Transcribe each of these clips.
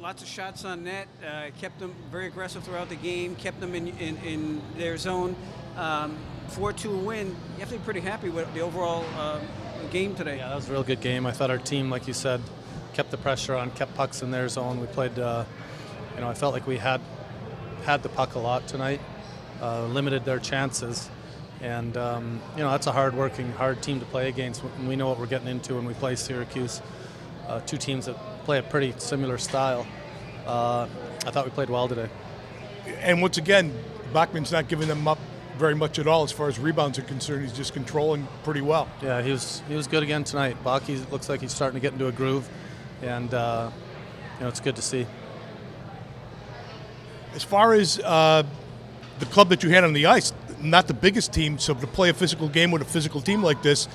lots of shots on net, kept them very aggressive throughout the game, kept them in their zone. 4-2 win. You have to be pretty happy with the overall game today. Yeah, that was a real good game. I thought our team, like you said, kept the pressure on, kept pucks in their zone. We played, I felt like we had the puck a lot tonight, limited their chances. And, that's a hard team to play against. We know what we're getting into when we play Syracuse. Two teams that play a pretty similar style. I thought we played well today. And once again, Bachman's not giving them up very much at all as far as rebounds are concerned. He's just controlling pretty well. Yeah, he was good again tonight. Baki looks like he's starting to get into a groove, and it's good to see. As far as the club that you had on the ice, not the biggest team, so to play a physical game with a physical team like this,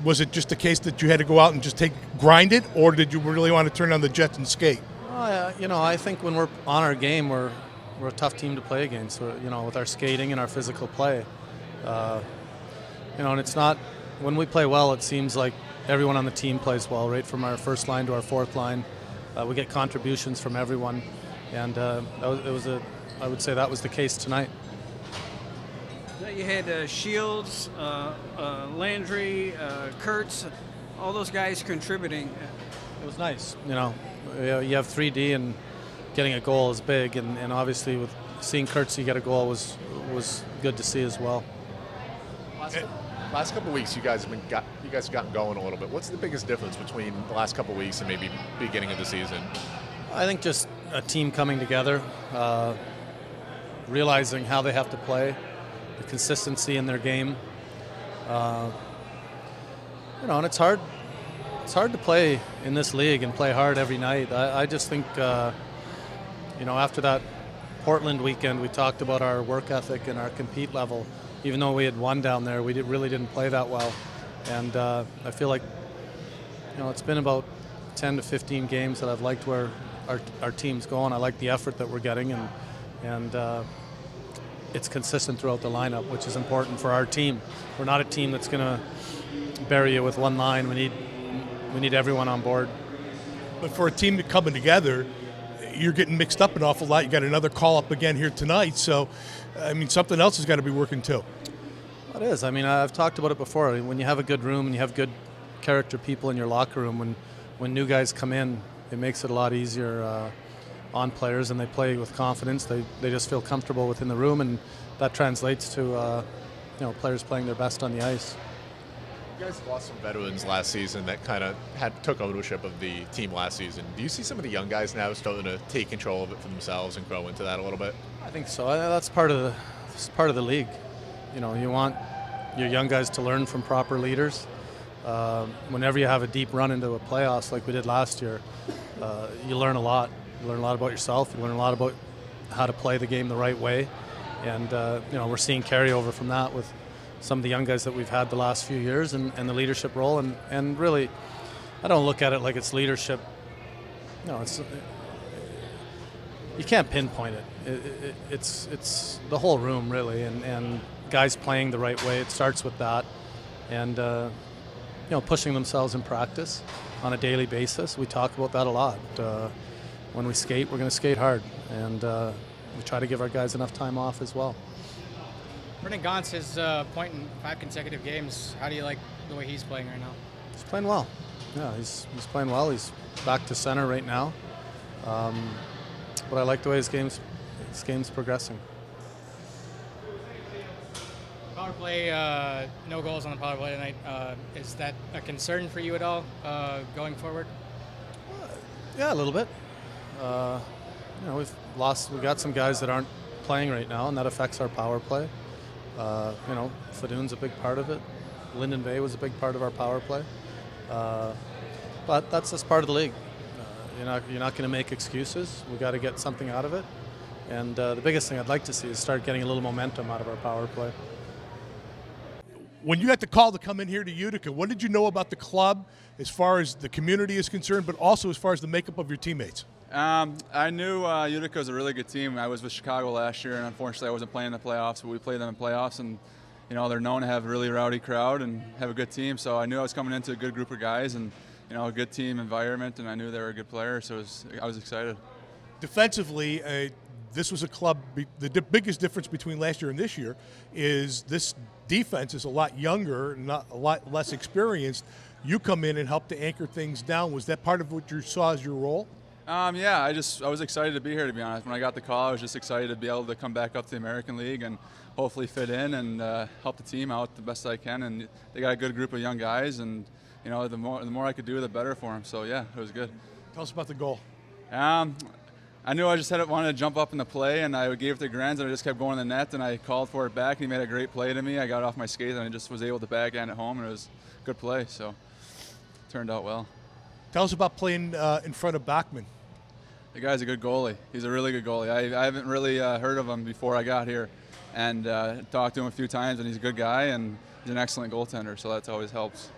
was it just a case that you had to go out and just grind it, or did you really want to turn on the jets and skate? I think when we're on our game, we're a tough team to play against. With our skating and our physical play, and it's not when we play well. It seems like everyone on the team plays well, right from our first line to our fourth line. We get contributions from everyone, and I would say that was the case tonight. You had Shields, Landry, Kurtz, all those guys contributing. It was nice. You have 3D and getting a goal is big, and obviously with seeing Kurtz get a goal was good to see as well. Last couple of weeks, you guys have gotten going a little bit. What's the biggest difference between the last couple of weeks and maybe beginning of the season? I think just a team coming together, realizing how they have to play, the consistency in their game. And it's hard. It's hard to play in this league and play hard every night. I just think, after that Portland weekend, we talked about our work ethic and our compete level. Even though we had won down there, we really didn't play that well. And I feel like, it's been about 10 to 15 games that I've liked where our team's going. I like the effort that we're getting, and it's consistent throughout the lineup, which is important for our team. We're not a team that's going to bury you with one line. We need everyone on board. But for a team to coming together, you're getting mixed up an awful lot. You got another call up again here tonight, so something else has got to be working too. It is. I've talked about it before. When you have a good room and you have good character people in your locker room, when new guys come in, it makes it a lot easier on players, and they play with confidence. They just feel comfortable within the room, and that translates to players playing their best on the ice. You guys lost some veterans last season that kind of took ownership of the team last season. Do you see some of the young guys now starting to take control of it for themselves and grow into that a little bit? I think so. That's part of the league. You want your young guys to learn from proper leaders. Whenever you have a deep run into a playoffs like we did last year, you learn a lot. You learn a lot about yourself. You learn a lot about how to play the game the right way. And, we're seeing carryover from that with some of the young guys that we've had the last few years and the leadership role. And really, I don't look at it like it's leadership. You can't pinpoint it. It's the whole room, really, and guys playing the right way. It starts with that. And, pushing themselves in practice on a daily basis. We talk about that a lot. When we skate, we're going to skate hard, and we try to give our guys enough time off as well. Brendan Gaunce has point in 5 consecutive games. How do you like the way he's playing right now? He's playing well. Yeah, he's playing well. He's back to center right now. But I like the way his game's progressing. Power play, no goals on the power play tonight. Is that a concern for you at all going forward? Yeah, a little bit. We've got some guys that aren't playing right now, and that affects our power play. Fadoon's a big part of it. Linden Bay was a big part of our power play. But that's just part of the league. You're not going to make excuses. We got to get something out of it. And the biggest thing I'd like to see is start getting a little momentum out of our power play. When you got the call to come in here to Utica, what did you know about the club as far as the community is concerned, but also as far as the makeup of your teammates? I knew Utica was a really good team. I was with Chicago last year, and unfortunately I wasn't playing in the playoffs, but we played them in playoffs, and they're known to have a really rowdy crowd and have a good team, so I knew I was coming into a good group of guys, and a good team environment, and I knew they were a good player, so I was excited. Defensively, this was a club. The biggest difference between last year and this year is this defense is a lot younger, not a lot less experienced. You come in and help to anchor things down. Was that part of what you saw as your role? Yeah, I was excited to be here, to be honest. When I got the call, I was just excited to be able to come back up to the American League and hopefully fit in and help the team out the best I can. And they got a good group of young guys, and the more I could do, the better for them. So yeah, it was good. Tell us about the goal. I knew I just wanted to jump up in the play, and I gave it to Grenz, and I just kept going to the net, and I called for it back, and he made a great play to me. I got off my skates, and I just was able to backhand it home, and it was a good play, so it turned out well. Tell us about playing in front of Bachman. The guy's a good goalie. He's a really good goalie. I haven't really heard of him before I got here, and talked to him a few times, and he's a good guy, and he's an excellent goaltender, so that always helps.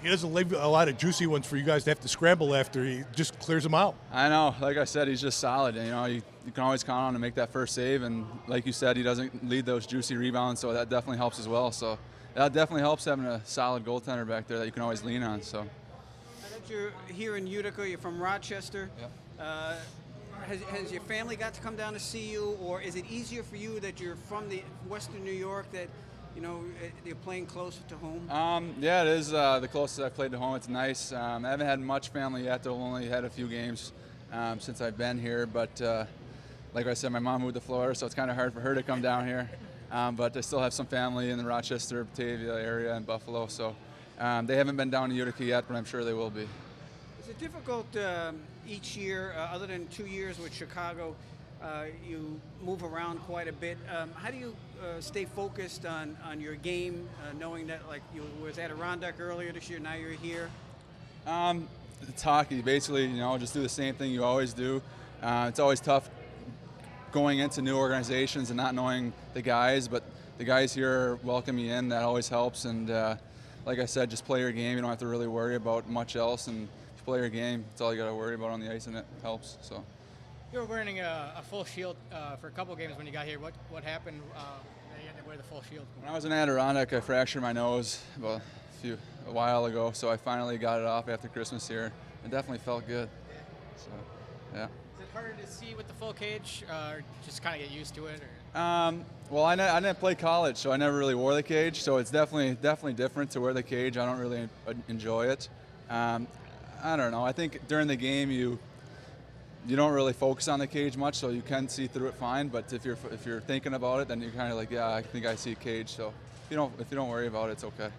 He doesn't leave a lot of juicy ones for you guys to have to scramble after. He just clears them out. I know. Like I said, he's just solid. You can always count on him to make that first save. And like you said, he doesn't lead those juicy rebounds, so that definitely helps as well. So that definitely helps having a solid goaltender back there that you can always lean on. So. Now that you're here in Utica, you're from Rochester. Yep. Has your family got to come down to see you, or is it easier for you that you're from the Western New York that you're playing closer to home? Yeah, it is the closest I've played to home. It's nice. I haven't had much family yet. I've only had a few games since I've been here. But like I said, my mom moved to Florida, so it's kind of hard for her to come down here. But I still have some family in the Rochester, Batavia area and Buffalo. So they haven't been down to Utica yet, but I'm sure they will be. Is it difficult each year, other than 2 years with Chicago? You move around quite a bit. How do you stay focused on your game, knowing that you was at Adirondack earlier this year, now you're here? It's hockey, basically. Just do the same thing you always do. It's always tough going into new organizations and not knowing the guys, but the guys here welcome you in. That always helps. And like I said, just play your game. You don't have to really worry about much else. And if you play your game, that's all you got to worry about on the ice, and it helps. So. You were wearing a full shield for a couple games when you got here. What happened that you had to wear the full shield? When I was in Adirondack, I fractured my nose a while ago, so I finally got it off after Christmas here. It definitely felt good. So, yeah. Is it harder to see with the full cage, or just kind of get used to it? Well, I didn't play college, so I never really wore the cage. So it's definitely different to wear the cage. I don't really enjoy it. I don't know. I think during the game you don't really focus on the cage much, so you can see through it fine. But if you're thinking about it, then you're kind of like, yeah, I think I see a cage. So if you don't worry about it, it's okay.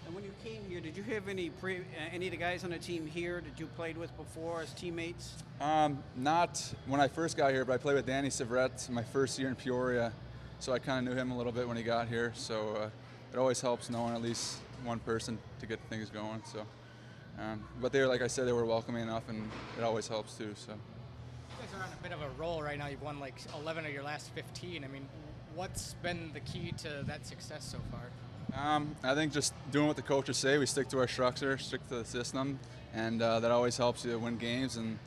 And when you came here, did you have any of the guys on the team here that you played with before as teammates? Not when I first got here, but I played with Danny Severette my first year in Peoria, so I kind of knew him a little bit when he got here. So it always helps knowing at least one person to get things going. So, but they were, like I said, they were welcoming enough, and it always helps too. So. You guys are on a bit of a roll right now. You've won 11 of your last 15. I mean, what's been the key to that success so far? I think just doing what the coaches say. We stick to our structure, stick to the system, and that always helps you win games. And